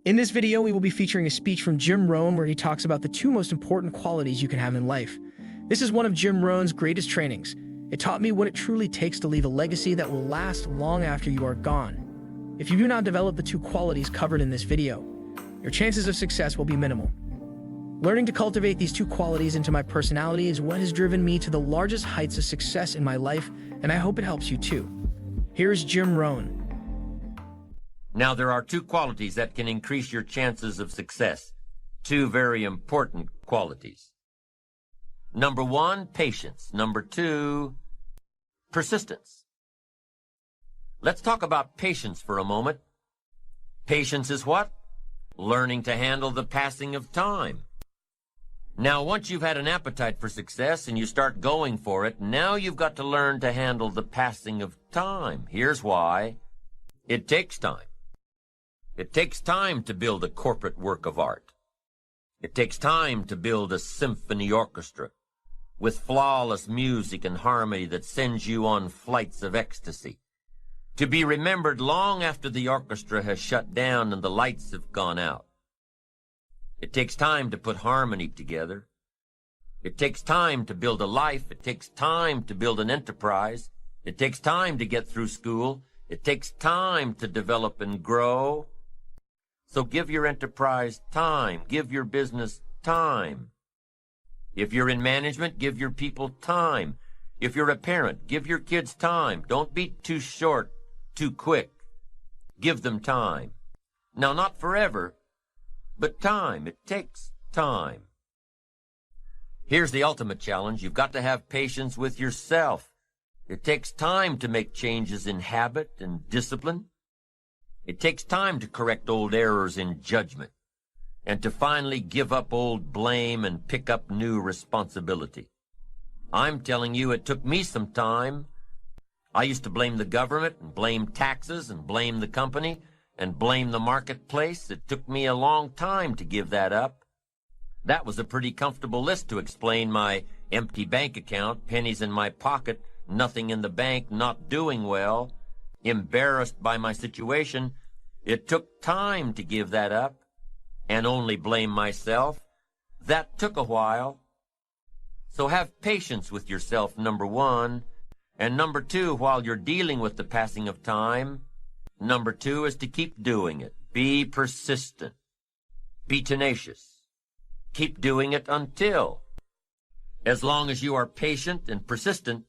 In this video, we will be featuring a speech from Jim Rohn where he talks about the two most important qualities you can have in life. This is one of Jim Rohn's greatest trainings. It taught me what it truly takes to leave a legacy that will last long after you are gone. If you do not develop the two qualities covered in this video, your chances of success will be minimal. Learning to cultivate these two qualities into my personality is what has driven me to the largest heights of success in my life, and I hope it helps you too. Here's Jim Rohn. Now, there are two qualities that can increase your chances of success. Two very important qualities. Number one, patience. Number two, persistence. Let's talk about patience for a moment. Patience is what? Learning to handle the passing of time. Now, once you've had an appetite for success and you start going for it, now you've got to learn to handle the passing of time. Here's why. It takes time. It takes time to build a corporate work of art. It takes time to build a symphony orchestra with flawless music and harmony that sends you on flights of ecstasy, to be remembered long after the orchestra has shut down and the lights have gone out. It takes time to put harmony together. It takes time to build a life. It takes time to build an enterprise. It takes time to get through school. It takes time to develop and grow. So give your enterprise time. Give your business time. If you're in management, give your people time. If you're a parent, give your kids time. Don't be too short, too quick. Give them time. Now, not forever, but time. It takes time. Here's the ultimate challenge. You've got to have patience with yourself. It takes time to make changes in habit and discipline. It takes time to correct old errors in judgment and to finally give up old blame and pick up new responsibility. I'm telling you, it took me some time. I used to blame the government and blame taxes and blame the company and blame the marketplace. It took me a long time to give that up. That was a pretty comfortable list to explain my empty bank account, pennies in my pocket, nothing in the bank, not doing well, embarrassed by my situation. It took time to give that up and only blame myself. That took a while. So have patience with yourself, number one. And number two, while you're dealing with the passing of time, number two is to keep doing it. Be persistent. Be tenacious. Keep doing it until. As long as you are patient and persistent,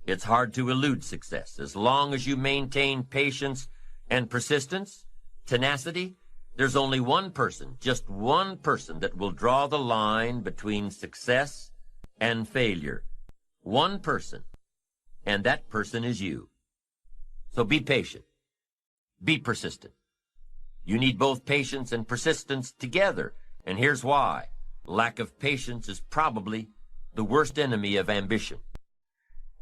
it's hard to elude success. As long as you maintain patience and persistence, tenacity, there's only one person, just one person that will draw the line between success and failure. One person, and that person is you. So be patient. Be persistent. You need both patience and persistence together, and here's why. Lack of patience is probably the worst enemy of ambition.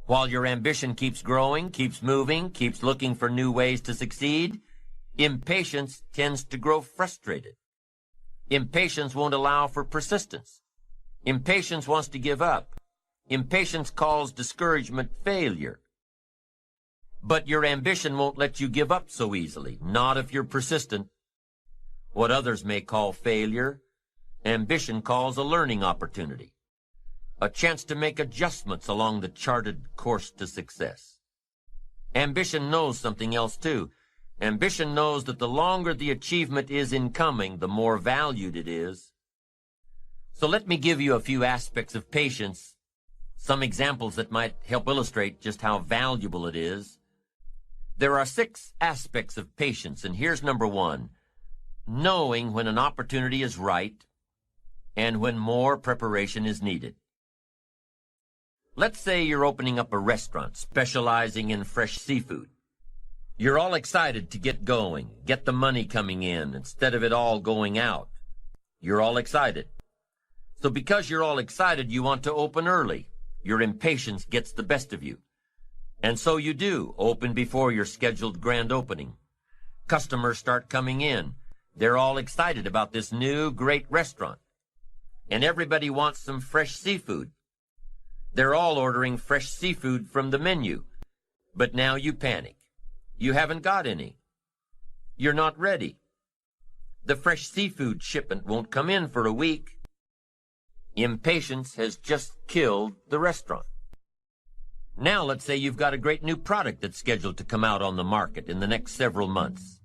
While your ambition keeps growing, keeps moving, keeps looking for new ways to succeed, impatience tends to grow frustrated. Impatience won't allow for persistence. Impatience wants to give up. Impatience calls discouragement failure. But your ambition won't let you give up so easily, not if you're persistent. What others may call failure, ambition calls a learning opportunity. A chance to make adjustments along the charted course to success. Ambition knows something else too. Ambition knows that the longer the achievement is in coming, the more valued it is. So let me give you a few aspects of patience, some examples that might help illustrate just how valuable it is. There are 6 aspects of patience, and here's number one. Knowing when an opportunity is right and when more preparation is needed. Let's say you're opening up a restaurant specializing in fresh seafood. You're all excited to get going, get the money coming in instead of it all going out. You're all excited. So because you're all excited, you want to open early. Your impatience gets the best of you. And so you do, open before your scheduled grand opening. Customers start coming in. They're all excited about this new great restaurant. And everybody wants some fresh seafood. They're all ordering fresh seafood from the menu. But now you panic. You haven't got any. You're not ready. The fresh seafood shipment won't come in for a week. Impatience has just killed the restaurant. Now let's say you've got a great new product that's scheduled to come out on the market in the next several months.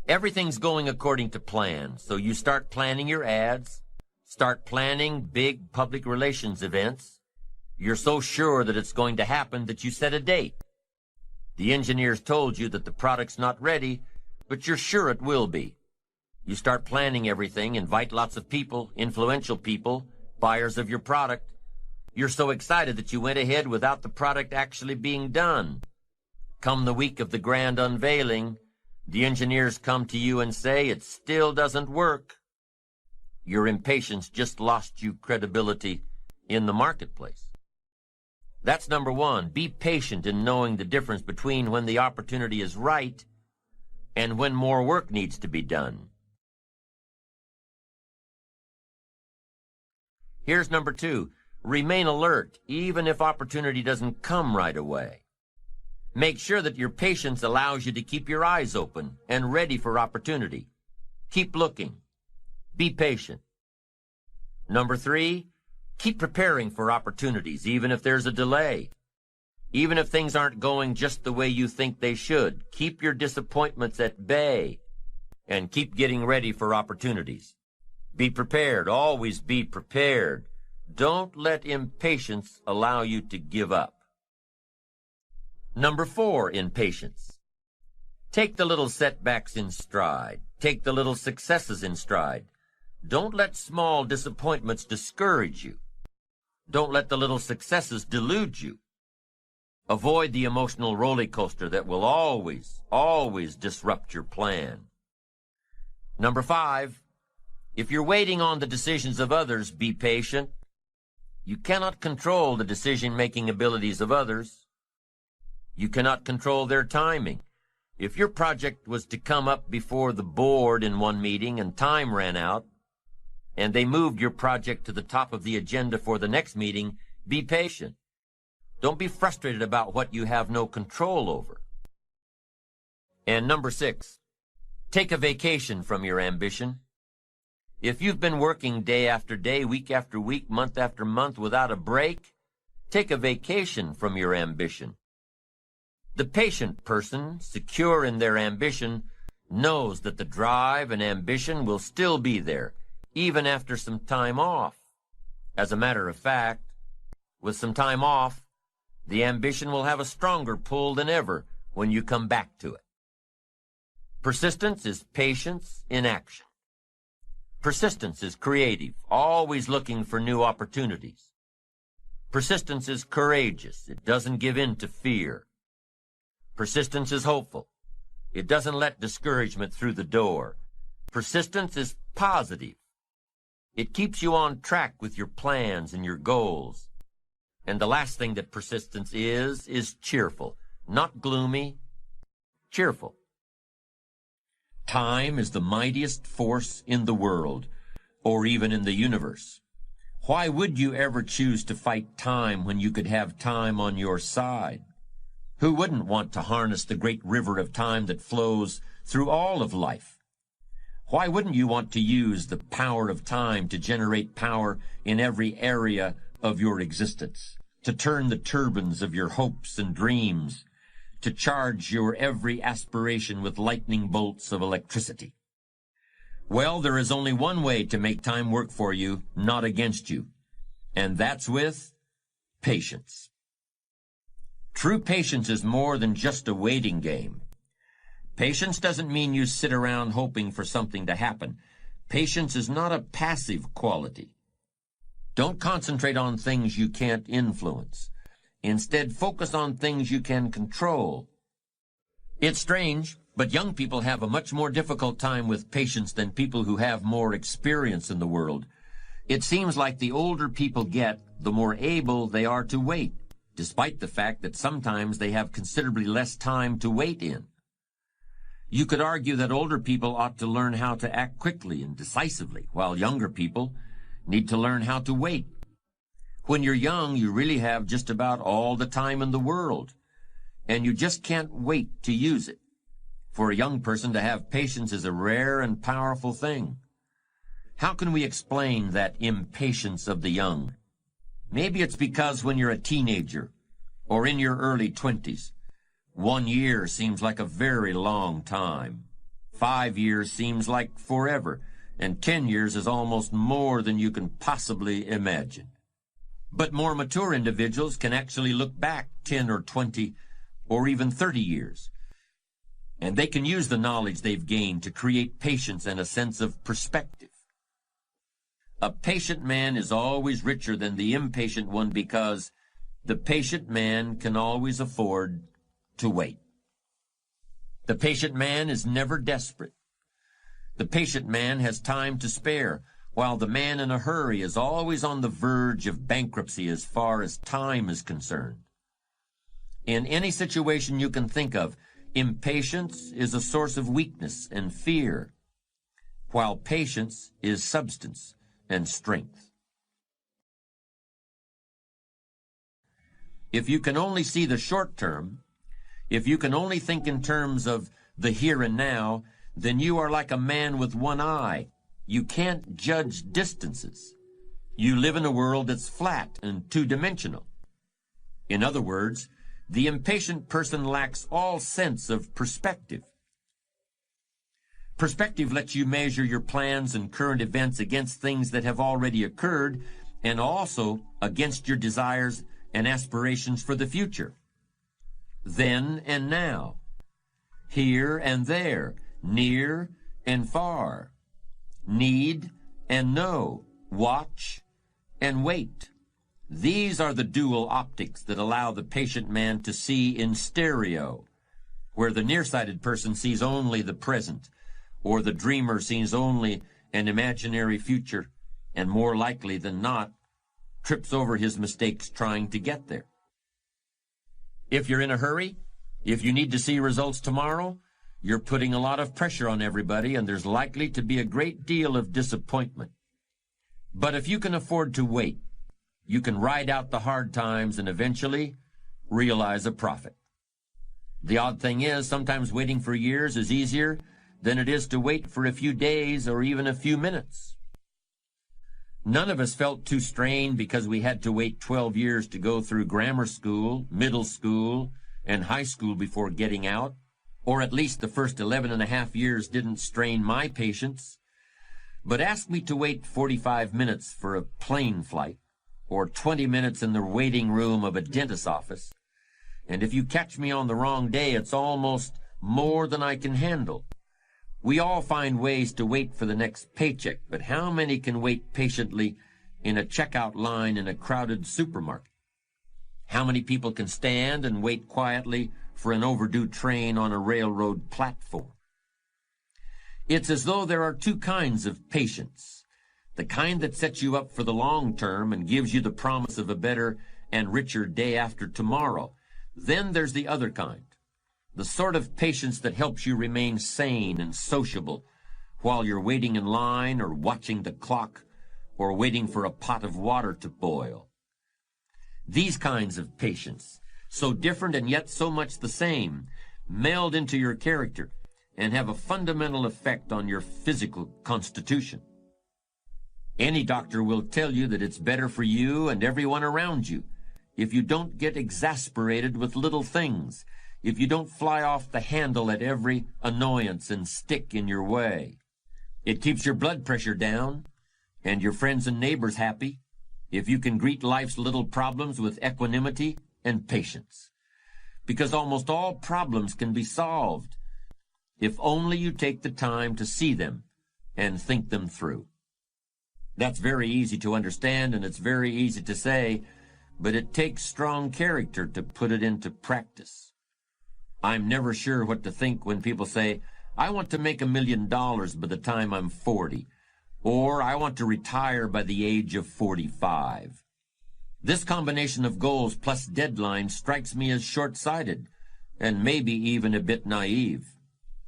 Everything's going according to plan, so you start planning your ads, start planning big public relations events. You're so sure that it's going to happen that you set a date. The engineers told you that the product's not ready, but you're sure it will be. You start planning everything, invite lots of people, influential people, buyers of your product. You're so excited that you went ahead without the product actually being done. Come the week of the grand unveiling, the engineers come to you and say it still doesn't work. Your impatience just lost you credibility in the marketplace. That's number one. Be patient in knowing the difference between when the opportunity is right and when more work needs to be done. Here's number two. Remain alert, even if opportunity doesn't come right away. Make sure that your patience allows you to keep your eyes open and ready for opportunity. Keep looking. Be patient. Number three, keep preparing for opportunities, even if there's a delay. Even if things aren't going just the way you think they should, keep your disappointments at bay and keep getting ready for opportunities. Be prepared. Always be prepared. Don't let impatience allow you to give up. Number four, impatience. Take the little setbacks in stride. Take the little successes in stride. Don't let small disappointments discourage you. Don't let the little successes delude you. Avoid the emotional roller coaster that will always disrupt your plan. Number five, if you're waiting on the decisions of others, be patient. You cannot control the decision-making abilities of others. You cannot control their timing. If your project was to come up before the board in one meeting and time ran out, and they moved your project to the top of the agenda for the next meeting, be patient. Don't be frustrated about what you have no control over. And number six, take a vacation from your ambition. If you've been working day after day, week after week, month after month without a break, take a vacation from your ambition. The patient person, secure in their ambition, knows that the drive and ambition will still be there, even after some time off. As a matter of fact, with some time off, the ambition will have a stronger pull than ever when you come back to it. Persistence is patience in action. Persistence is creative, always looking for new opportunities. Persistence is courageous. It doesn't give in to fear. Persistence is hopeful. It doesn't let discouragement through the door. Persistence is positive. It keeps you on track with your plans and your goals. And the last thing that persistence is cheerful. Not gloomy, cheerful. Time is the mightiest force in the world, or even in the universe. Why would you ever choose to fight time when you could have time on your side? Who wouldn't want to harness the great river of time that flows through all of life? Why wouldn't you want to use the power of time to generate power in every area of your existence, to turn the turbines of your hopes and dreams, to charge your every aspiration with lightning bolts of electricity? Well, there is only one way to make time work for you, not against you, and that's with patience. True patience is more than just a waiting game. Patience doesn't mean you sit around hoping for something to happen. Patience is not a passive quality. Don't concentrate on things you can't influence. Instead, focus on things you can control. It's strange, but young people have a much more difficult time with patience than people who have more experience in the world. It seems like the older people get, the more able they are to wait, despite the fact that sometimes they have considerably less time to wait in. You could argue that older people ought to learn how to act quickly and decisively, while younger people need to learn how to wait. When you're young, you really have just about all the time in the world, and you just can't wait to use it. For a young person to have patience is a rare and powerful thing. How can we explain that impatience of the young? Maybe it's because when you're a teenager or in your early 20s, 1 year seems like a very long time. 5 years seems like forever, and 10 years is almost more than you can possibly imagine. But more mature individuals can actually look back 10 or 20 or even 30 years, and they can use the knowledge they've gained to create patience and a sense of perspective. A patient man is always richer than the impatient one because the patient man can always afford to wait. The patient man is never desperate. The patient man has time to spare, while the man in a hurry is always on the verge of bankruptcy as far as time is concerned. In any situation you can think of, impatience is a source of weakness and fear, while patience is substance and strength. If you can only see the short term, if you can only think in terms of the here and now, then you are like a man with one eye. You can't judge distances. You live in a world that's flat and two-dimensional. In other words, the impatient person lacks all sense of perspective. Perspective lets you measure your plans and current events against things that have already occurred and also against your desires and aspirations for the future. Then and now, here and there, near and far, need and know, watch and wait. These are the dual optics that allow the patient man to see in stereo, where the nearsighted person sees only the present, or the dreamer sees only an imaginary future, and more likely than not, trips over his mistakes trying to get there. If you're in a hurry, if you need to see results tomorrow, you're putting a lot of pressure on everybody, and there's likely to be a great deal of disappointment. But if you can afford to wait, you can ride out the hard times and eventually realize a profit. The odd thing is, sometimes waiting for years is easier than it is to wait for a few days or even a few minutes. None of us felt too strained because we had to wait 12 years to go through grammar school, middle school, and high school before getting out, or at least the first 11 and a half years didn't strain my patience. But ask me to wait 45 minutes for a plane flight, or 20 minutes in the waiting room of a dentist's office, and if you catch me on the wrong day, it's almost more than I can handle. We all find ways to wait for the next paycheck, but how many can wait patiently in a checkout line in a crowded supermarket? How many people can stand and wait quietly for an overdue train on a railroad platform? It's as though there are two kinds of patience. The kind that sets you up for the long term and gives you the promise of a better and richer day after tomorrow. Then there's the other kind. The sort of patience that helps you remain sane and sociable while you're waiting in line or watching the clock or waiting for a pot of water to boil. These kinds of patience, so different and yet so much the same, meld into your character and have a fundamental effect on your physical constitution. Any doctor will tell you that it's better for you and everyone around you if you don't get exasperated with little things, if you don't fly off the handle at every annoyance and stick in your way. It keeps your blood pressure down and your friends and neighbors happy if you can greet life's little problems with equanimity and patience. Because almost all problems can be solved if only you take the time to see them and think them through. That's very easy to understand and it's very easy to say, but it takes strong character to put it into practice. I'm never sure what to think when people say, I want to make $1 million by the time I'm 40, or I want to retire by the age of 45. This combination of goals plus deadlines strikes me as short-sighted, and maybe even a bit naive.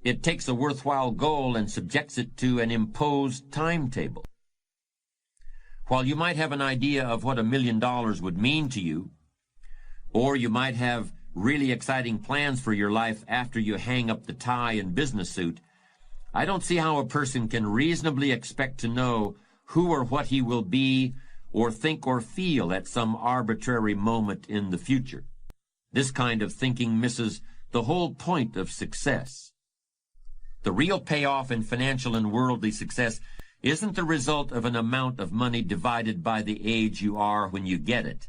It takes a worthwhile goal and subjects it to an imposed timetable. While you might have an idea of what $1 million would mean to you, or you might have really exciting plans for your life after you hang up the tie and business suit, I don't see how a person can reasonably expect to know who or what he will be or think or feel at some arbitrary moment in the future. This kind of thinking misses the whole point of success. The real payoff in financial and worldly success isn't the result of an amount of money divided by the age you are when you get it,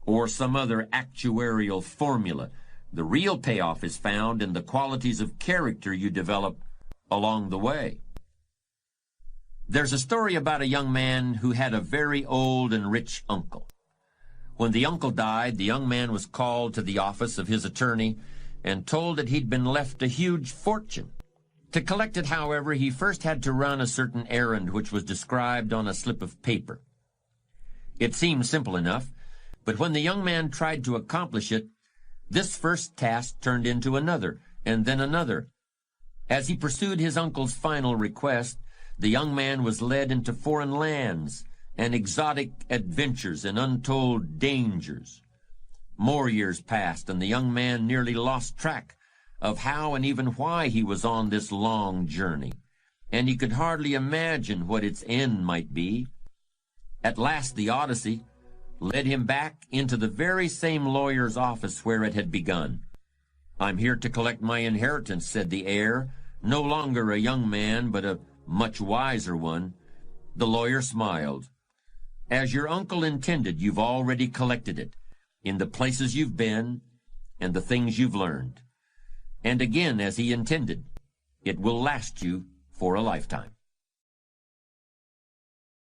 or some other actuarial formula. The real payoff is found in the qualities of character you develop along the way. There's a story about a young man who had a very old and rich uncle. When the uncle died, the young man was called to the office of his attorney and told that he'd been left a huge fortune. To collect it, however, he first had to run a certain errand which was described on a slip of paper. It seemed simple enough, but when the young man tried to accomplish it, this first task turned into another, and then another. As he pursued his uncle's final request, the young man was led into foreign lands and exotic adventures and untold dangers. More years passed, and the young man nearly lost track of how and even why he was on this long journey, and he could hardly imagine what its end might be. At last the Odyssey led him back into the very same lawyer's office where it had begun. "I'm here to collect my inheritance," said the heir, no longer a young man, but a much wiser one. The lawyer smiled. "As your uncle intended, you've already collected it, in the places you've been and the things you've learned. And again, as he intended, it will last you for a lifetime."